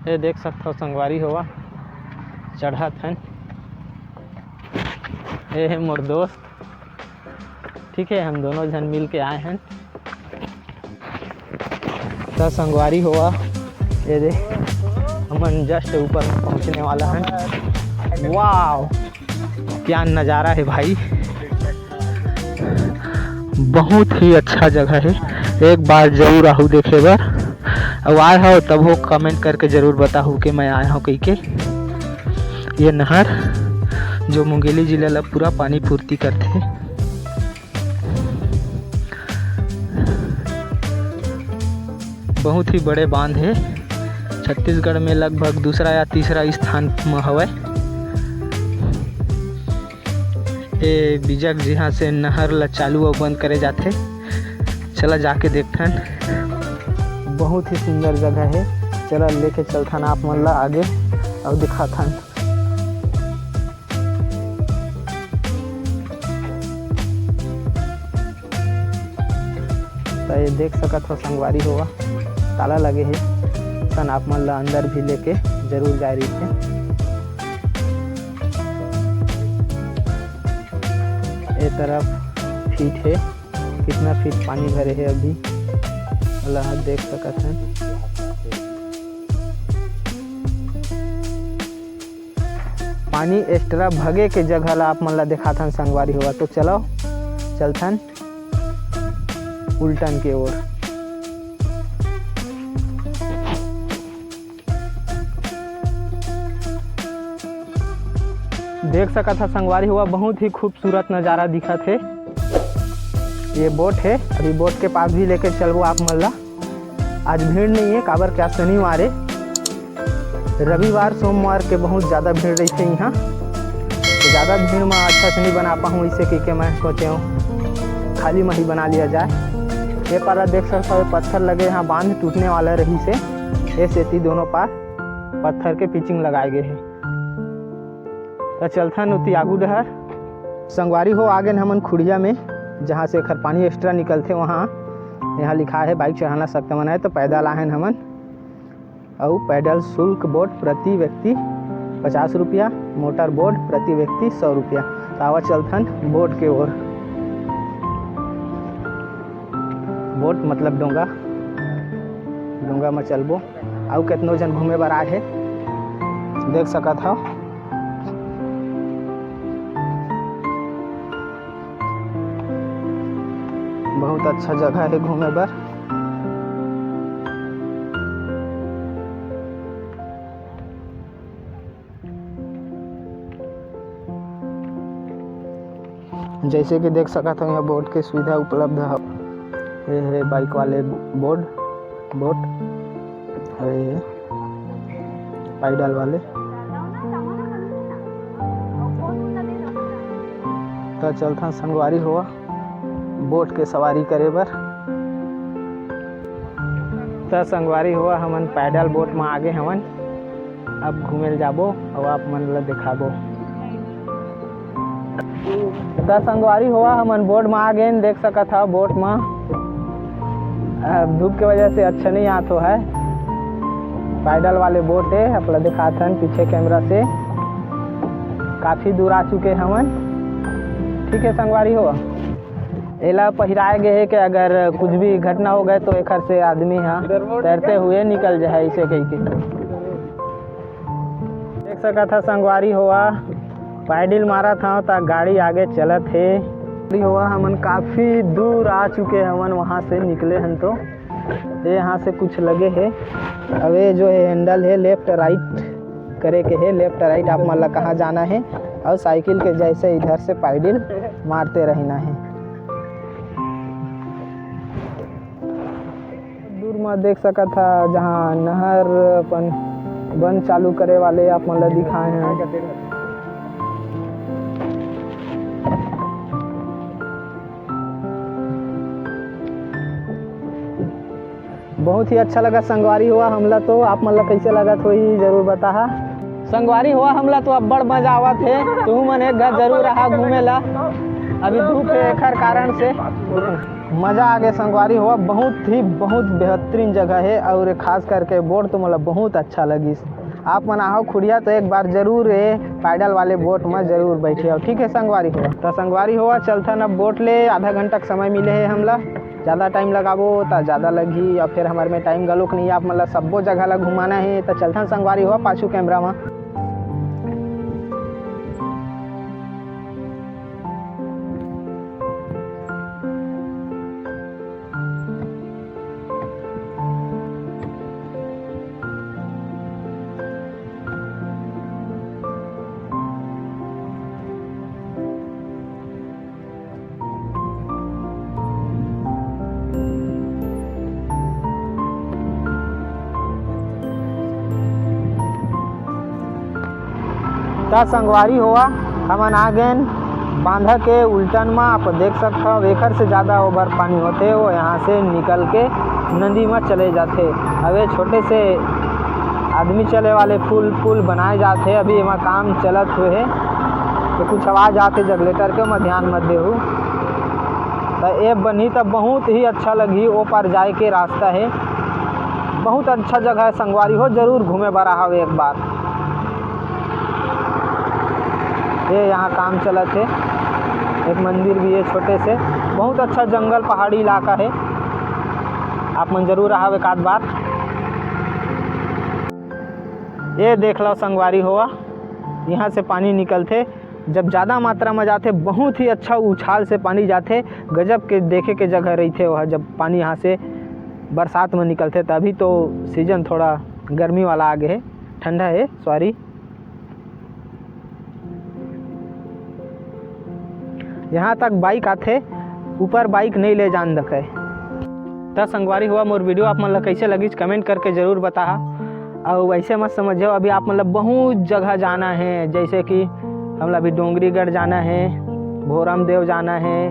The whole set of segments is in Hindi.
ये देख सकते हो संगवारी होवा चढ़ा थन। ये है मोर दोस्त, ठीक है, हम दोनों जन मिल के आए हैं। तो संगवारी होवा ये दे हम जस्ट ऊपर पहुंचने वाला है। वाह क्या नज़ारा है भाई, बहुत ही अच्छा जगह है। एक बार जरूर आहू देखे बार, अब आए हो तब हो कमेंट करके ज़रूर बताओ कि मैं आया हूँ कहीं के। ये नहर जो मुंगेली जिला ला पूरा पानी पूर्ति करते हैं। बहुत ही बड़े बांध है, छत्तीसगढ़ में लगभग दूसरा या तीसरा स्थान में हवे। ये बिजक जहाँ से नहर ला चालू और बंद करे जाते, चला जाके देखथन। बहुत ही सुंदर जगह है, चला लेके चलथन आप मन ला आगे और दिखाथन। तो ये देख सकत हो संगवारी होवा ताला लगे है, सन आप मन ला अंदर भी लेके जरूर जा रही थे। ये तरफ फीट है, कितना फीट पानी भरे है अभी अल्लाह देख सकत हैं। पानी एक्स्ट्रा भगे के जगह ला आप मन ला दिखाथन संगवारी होवा। तो चलो चलथन उल्टन के ओर। देख सका था संगवारी हुआ, बहुत ही खूबसूरत नज़ारा दिखा थे। ये बोट है, अभी बोट के पास भी लेके चलबो आप मन ला। आज भीड़ नहीं है, काबर क्या शनिवार है, रविवार सोमवार के बहुत ज़्यादा भीड़ रही थी यहाँ, तो ज़्यादा भीड़ में अच्छा से नहीं बना पाऊँ, इसे कि मैं सोचे हूँ खाली में ही बना लिया जाए। ये पारा देख सकते हो पत्थर लगे, यहाँ बांध टूटने वाला रही से ये सेती दोनों पार पत्थर के पिचिंग लगाए गए हैं। तो चलथन उती आगू डहर संगवारी हो आगे हमन खुड़िया में, जहाँ से खर पानी एक्स्ट्रा निकलते वहाँ यहाँ लिखा है बाइक चढ़ाना सकते मन है। तो पैदल आए हमन, और पैदल शुल्क बोट प्रति व्यक्ति 50 रुपया, मोटर बोट प्रति व्यक्ति 100 रुपया। तो आवा चलथन बोट के ओर। बोट मतलब डोंगा, डोंगा में चलबो। आउ कितनो जन घूमे बर आए है, देख सकत हो। बहुत अच्छा जगह है घूमे बर। जैसे कि देख सकते हो यहाँ बोट की सुविधा उपलब्ध है। ये है बाइक वाले बोट, ये पैडल वाले। तो चलता संगवारी हुआ बोट के सवारी करे बर। तो संगवारी हुआ हमन पैडल बोट में आगे हमन, अब घूमे जाबो और आप मन ला दिखाबो। तो संगवारी हुआ हमन बोट में आगे, देख सका था बोट में धूप के वजह से अच्छा नहीं आता है। पैडल वाले बोट है, अपना दिखाथन पीछे कैमरा से। काफ़ी दूर आ चुके हमन, ठीक है संगवारी हुआ। एला पहिराए गए है कि अगर कुछ भी घटना हो गए तो एक से आदमी यहाँ तैरते हुए निकल जाए, इसे कह के देख सका था संगवारी हुआ। पैडल मारा था तो गाड़ी आगे चलत है हुआ। हमन काफ़ी दूर आ चुके हमन, वहाँ से निकले हैं। तो ये यहाँ से कुछ लगे है, अब ये जो है हैंडल है लेफ्ट राइट करे के है, लेफ्ट राइट आप मन ला कहाँ जाना है, और साइकिल के जैसे इधर से पैडल मारते रहना है। दूर में देख सका था जहाँ नहर अपन बंद चालू करे वाले आप मन ला दिखाए हैं। बहुत ही अच्छा लगा संगवारी हुआ हमला। तो आप मन ला कैसे लगा तो ही जरूर बता। संगवारी हुआ हमला तो अब बड़ मजा आवत है, तू मन एक घर जरूर रहा घूमे ला। अभी धूप है एकर कारण से मज़ा आ गया संगवारी हुआ। बहुत बेहतरीन जगह है और खास करके बोट तो मतलब बहुत अच्छा लगी। आप मन आओ खुड़िया तो एक बार जरूर ये पैडल वाले बोट में जरूर बैठे हो। ठीक है संगवारी हुआ, तो संगवारी हुआ चलता न बोट ले। आधा घंटा का समय मिले है हमला। ज़्यादा टाइम लगाबो तो ज़्यादा लगी और फिर हमारे में टाइम गलोक नहीं। आप मतलब सब्बो जगह ला घुमाना है तो चलता संगवारी हुआ पाछू कैमरा में। ता संगवारी हुआ हमन आ गए बांधा के उल्टन में। आप देख सकते हो एकर से ज़्यादा ओवर पानी होते वो यहाँ से निकल के नदी में चले जाते। अब छोटे से आदमी चले वाले पुल बनाए जाते। अभी एमा काम चलत हुए है तो कुछ आवाज़ आते जगलेटर के मैं ध्यान मत देहूँ। तो ये बनी तो बहुत ही अच्छा लगी। वो पर जाए के रास्ता है, बहुत अच्छा जगह है संगवारी हो, जरूर घूमे बरा हो एक बार। ये यहाँ काम चलत है, एक मंदिर भी है छोटे से। बहुत अच्छा जंगल पहाड़ी इलाका है, आप मन जरूर आओ एक आध बार। ये देख लो संगवारी हुआ, यहाँ से पानी निकलते जब ज़्यादा मात्रा में जाते बहुत ही अच्छा उछाल से पानी जाते। गजब के देखे के जगह रही थे वह जब पानी यहाँ से बरसात में निकलते। तभी तो सीजन थोड़ा गर्मी वाला आगे है, ठंडा है सॉरी। यहाँ तक बाइक आते, ऊपर बाइक नहीं ले जान दके। तो संगवारी हुआ मोर वीडियो आप मतलब कैसे लगी कमेंट करके ज़रूर बता। और वैसे मत समझो अभी आप मतलब बहुत जगह जाना है, जैसे कि हम अभी डोंगरीगढ़ जाना है, भोरम देव जाना है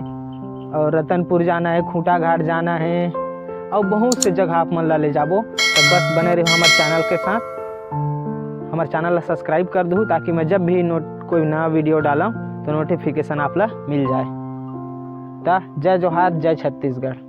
और रतनपुर जाना है, खूंटा घाट जाना है और बहुत से जगह आप मन ला ले जाबो। तो बस बने रहो हमारे चैनल के साथ। हमारे चैनल ला सब्सक्राइब कर दूँ ताकि मैं जब भी कोई नया वीडियो डालूँ तो नोटिफिकेशन आप ला मिल जाए। तो जय जोहार, जय छत्तीसगढ़।